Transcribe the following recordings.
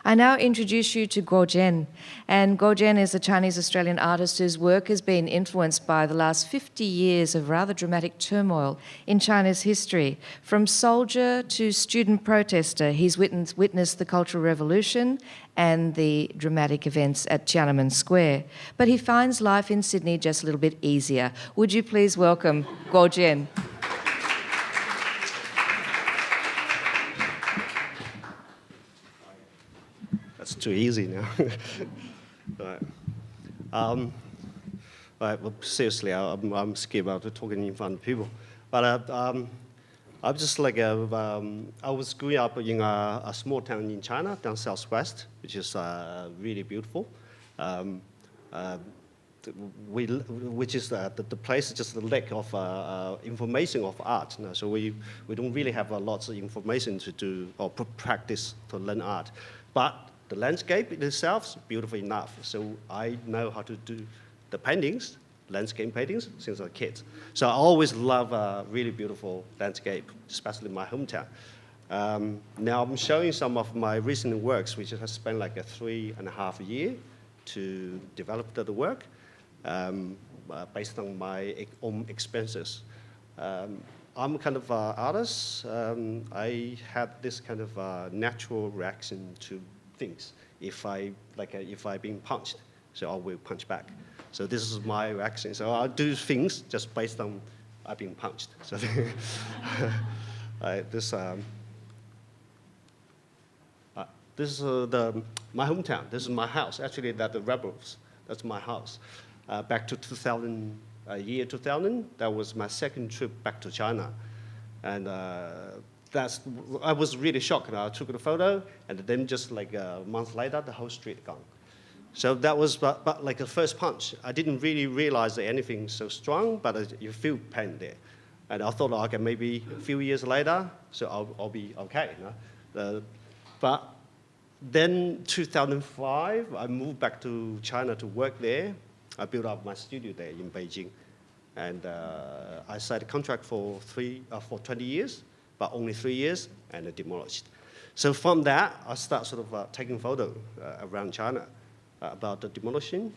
I now introduce you to Guo Jian. And Guo Jian is a Chinese-Australian artist whose work has been influenced by the last 50 years of rather dramatic turmoil in China's history. From soldier to student protester, he's witnessed the Cultural Revolution and the dramatic events at Tiananmen Square. But he finds life in Sydney just a little bit easier. Would you please welcome Guo Jian? That's too easy now. Right. Right. Well, seriously, I'm scared about talking in front of people. But I'm just like I was growing up in a small town in China, down southwest, which is really beautiful. Which is the place, just the lack of information of art. You know? So we don't really have lots of information to do or practice to learn art. But the landscape in itself is beautiful enough. So I know how to do the paintings, landscape paintings, since I was a kid. So I always love really beautiful landscape, especially in my hometown. Now I'm showing some of my recent works, which has spent like 3.5 years to develop the work based on my own experiences. I'm kind of an artist. I had this kind of natural reaction to things. If I've been punched, so I will punch back. So this is my reaction. So I'll do things just based on I've been punched. So this is my hometown. This is my house. Actually, that's the Rebels. That's my house. Back to 2000, year 2000, that was my second trip back to China. And I was really shocked. I took the photo, and then just like a month later, the whole street gone. So that was but like the first punch. I didn't really realize that anything so strong, but you feel pain there. And I thought, okay, maybe a few years later, so I'll be okay. You know? But then 2005, I moved back to China to work there. I built up my studio there in Beijing. And I signed a contract for 20 years, but only 3 years, and it demolished. So from that, I started sort of taking photos around China about the demolition.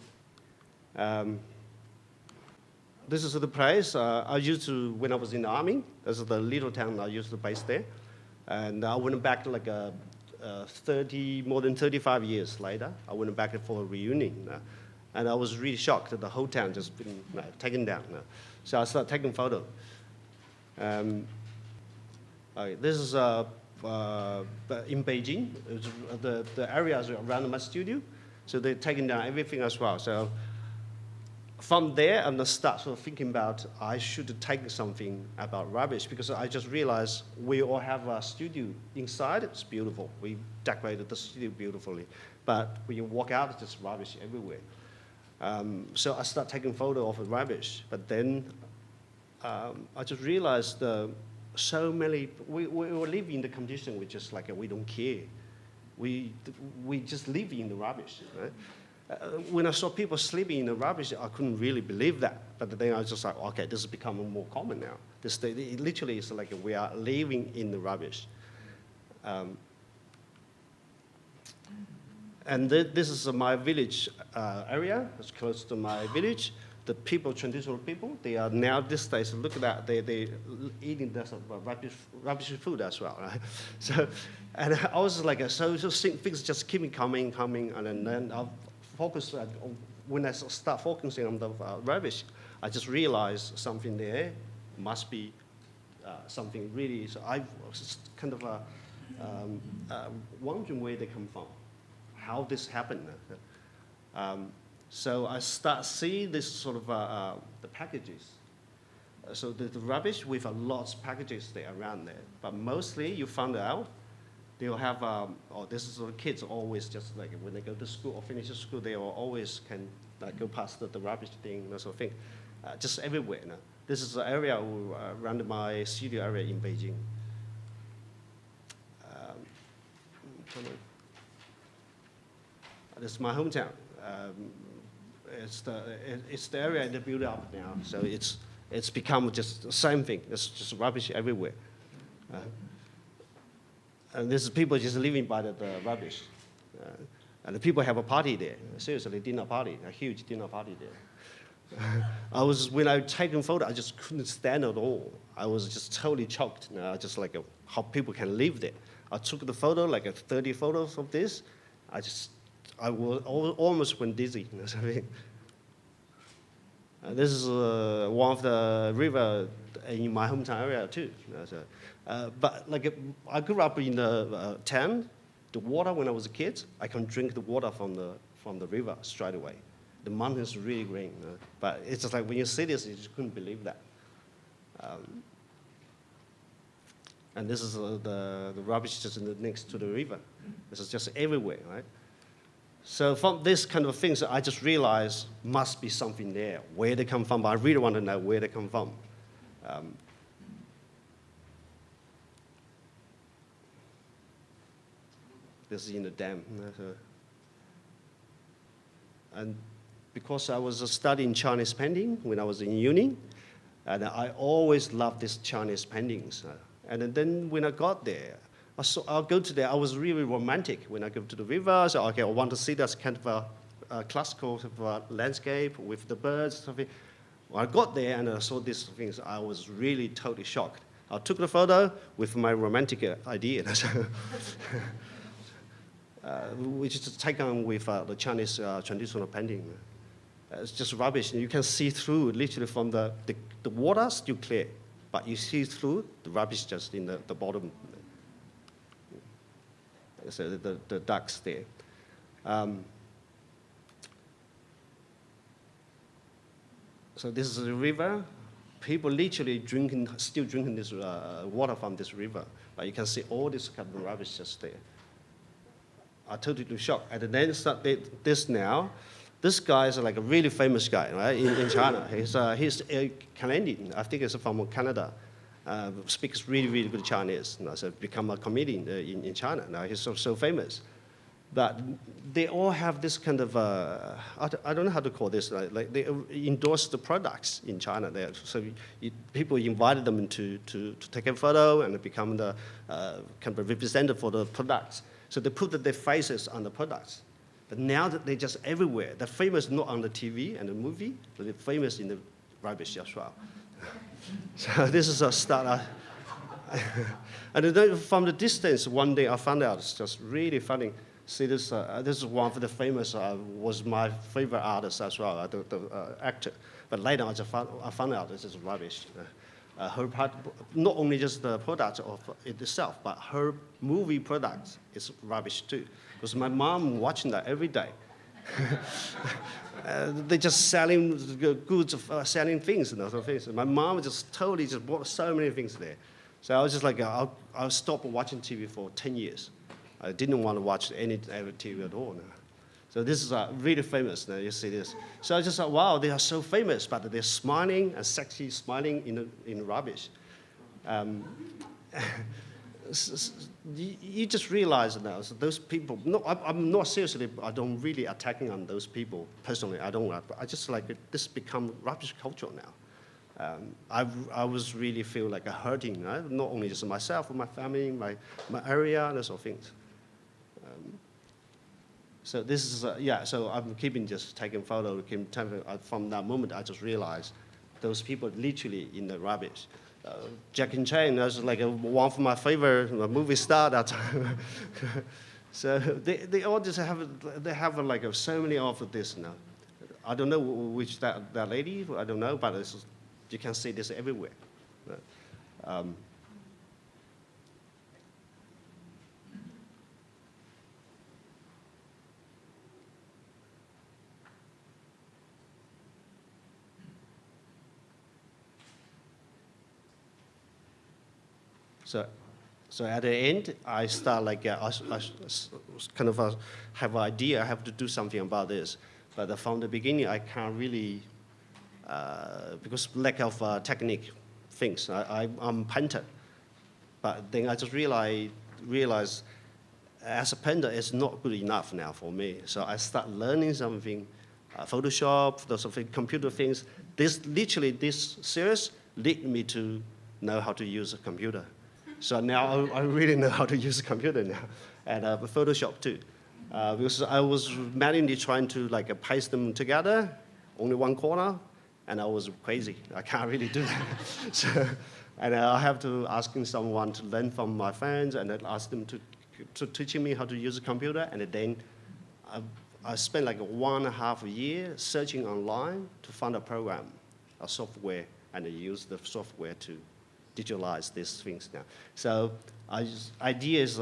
This is the place I used to, when I was in the army. This is the little town I used to base there. And I went back like more than 35 years later. I went back for a reunion. And I was really shocked that the whole town just been taken down. So I started taking photos. This is in Beijing. The areas around my studio. So they're taking down everything as well. So from there, I'm gonna start sort of thinking about I should take something about rubbish, because I just realized we all have a studio inside. It's beautiful. We decorated the studio beautifully. But when you walk out, it's just rubbish everywhere. So I start taking photos of the rubbish, but then I just realized so many, we live in the condition we just like, we don't care. We just live in the rubbish. Right? When I saw people sleeping in the rubbish, I couldn't really believe that. But then I was just like, okay, this is becoming more common now. It literally is like we are living in the rubbish. And this is my village area. It's close to my village. The people, traditional people, they are now these days, look at that, they're eating this rubbish food as well, right? So, and I was like, so things just keep coming, and then I focus, when I start focusing on the rubbish, I just realized something there must be something really, so I was kind of wondering where they come from, how this happened. So I start seeing this sort of the packages. So the rubbish with a lot of packages there around there. But mostly you found out they'll have, this is the kids always just like when they go to school or finish school, they will always can go past the rubbish thing, that sort of thing, just everywhere. You know? This is the area around my studio area in Beijing. This is my hometown. It's the area that built up now, so it's become just the same thing. There's just rubbish everywhere, and there's people just living by the rubbish. And the people have a party there. Seriously, dinner party, a huge dinner party there. When I taken photo, I just couldn't stand at all. I was just totally shocked. Just like how people can live there. I took the photo, like 30 photos of this. I almost went dizzy. This is one of the river in my hometown area too. But like I grew up in the town. The water when I was a kid, I can drink the water from the river straight away. The mountain is really green, but it's just like when you see this, you just couldn't believe that. And this is the rubbish just next to the river. This is just everywhere, right? So from this kind of things, I just realized must be something there. Where they come from, but I really want to know where they come from. This is in the dam. And because I was studying Chinese painting when I was in uni, and I always loved these Chinese paintings. And then when I got there, I'll go to there. I was really romantic when I go to the river. So okay, I want to see that kind of a classical sort of landscape with the birds. Something. When I got there and I saw these things, I was really totally shocked. I took the photo with my romantic idea, which is taken with the Chinese traditional painting. It's just rubbish, and you can see through literally from the water still clear, but you see through the rubbish just in the bottom. So the ducks there. So this is a river. People literally still drinking this water from this river. But you can see all this kind of rubbish just there. I totally shocked. And then this now. This guy is like a really famous guy, right, in China. He's a Canadian. I think he's from Canada. Speaks really, really good Chinese. So become a comedian in China. Now he's so famous. But they all have this kind of, I don't know how to call this, like they endorse the products in China. So people invited them to take a photo and become the kind of representative for the products. So they put their faces on the products. But now that they're just everywhere. They're famous not on the TV and the movie, but they're famous in the rubbish as well. So this is a start. And then from the distance, one day I found out, it's just really funny. See, this is one of the famous, was my favorite artist as well, the actor. But later I found out this is rubbish. Her part, not only just the product of it itself, but her movie product is rubbish too. Because my mom watching that every day. They're just selling goods, selling things and other things. My mom just totally just bought so many things there. So I was just like, I'll stop watching TV for 10 years. I didn't want to watch any TV at all. No. So this is really famous. Now you see this. So I just thought, wow, they are so famous, but they're smiling and sexy smiling in rubbish. You just realize now, so those people. No, I'm not seriously. I don't really attacking on those people personally. I don't. I just like this become rubbish culture now. I was really feel like a hurting. Right? Not only just myself, but my family, my area, and those sort of things. So this is So I'm just taking photos. From that moment, I just realized those people literally in the rubbish. Jackie Chan was like one of my favorite movie star that time. So they all just have like so many of this now. I don't know which that lady. I don't know, but you can see this everywhere. So at the end, I start like I kind of have an idea. I have to do something about this, but from the beginning, I can't really because lack of technique things. I'm a painter, but then I just realize as a painter, it's not good enough now for me. So I start learning something, Photoshop, those sort of computer things. This series led me to know how to use a computer. So now I really know how to use a computer now, and Photoshop too. Because I was manually trying to paste them together, only one corner, and I was crazy. I can't really do that. So, and I have to asking someone to learn from my friends, and then ask them to teaching me how to use a computer, and then I spent like 1.5 years searching online to find a program, a software, and I use the software to digitalize these things now. So idea is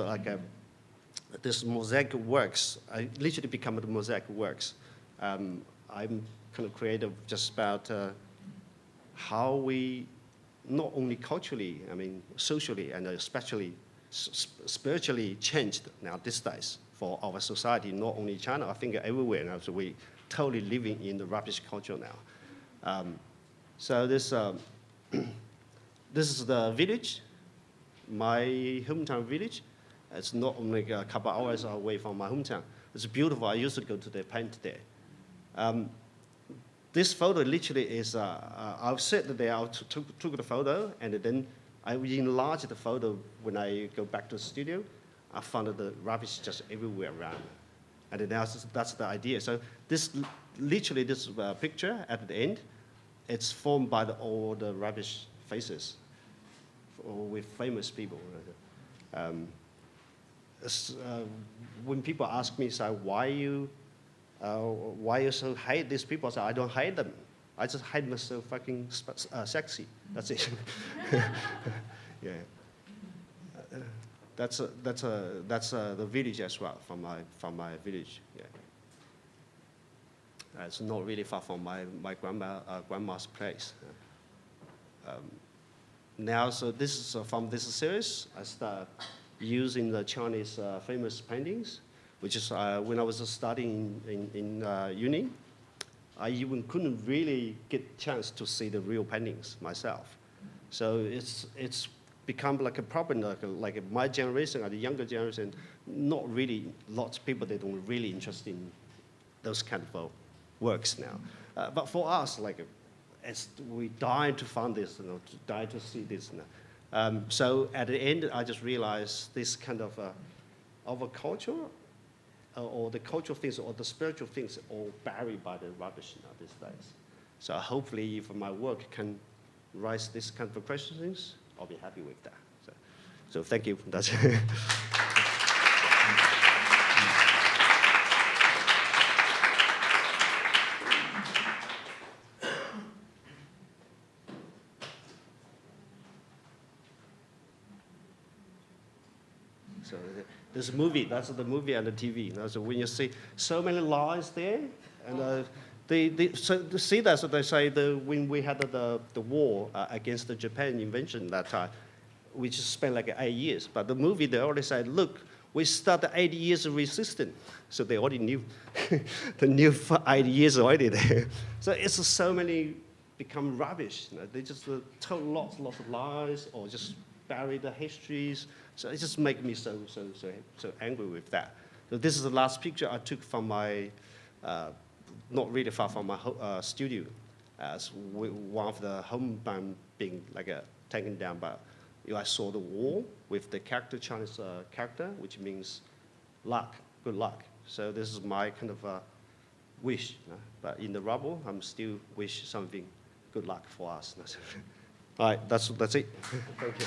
this mosaic works. I literally become the mosaic works. I'm kind of creative just about how we not only culturally, I mean socially and especially spiritually changed now these days for our society, not only China, I think everywhere now. So we totally living in the rubbish culture now. So this is the village, my hometown village. It's not only a couple hours away from my hometown. It's beautiful. I used to go to the paint there. This photo literally is, I've sat there, I took the photo, and then I enlarged the photo when I go back to the studio. I found the rubbish just everywhere around. And then that's the idea. So this picture at the end, it's formed by all the rubbish faces with famous people. When people ask me, so why you so hate these people? I say, I don't hate them. I just hate myself fucking sexy. That's it. Yeah. That's the village as well from my village. Yeah. It's not really far from my grandma's place. Now, so this is from this series. I start using the Chinese famous paintings, which is when I was studying in uni. I even couldn't really get a chance to see the real paintings myself. So it's become like a problem, like my generation or the younger generation, not really, lots of people, they don't really interested in those kind of works now. But for us, we died to find this, to die to see this now. So at the end, I just realized this kind of our culture, or the cultural things, or the spiritual things, all buried by the rubbish now these days. So hopefully, if my work can raise this kind of questions, I'll be happy with that. So thank you. That's So this movie, that's the movie and the TV. So when you see so many lines there, and so to see that, so they say when we had the war against the Japan invasion that time, we just spent like 8 years. But the movie, they already said, look, we started 80 years of resistance. So they already knew. They knew for 80 years already there. So it's so many become rubbish. They just told lots of lies or just bury the histories. So it just makes me so angry with that. So this is the last picture I took from my, not really far from my studio, as one of the home being taken down. But I saw the wall with the character, Chinese character, which means luck, good luck. So this is my kind of wish. But in the rubble, I'm still wish something good luck for us. All right, that's it. Thank you.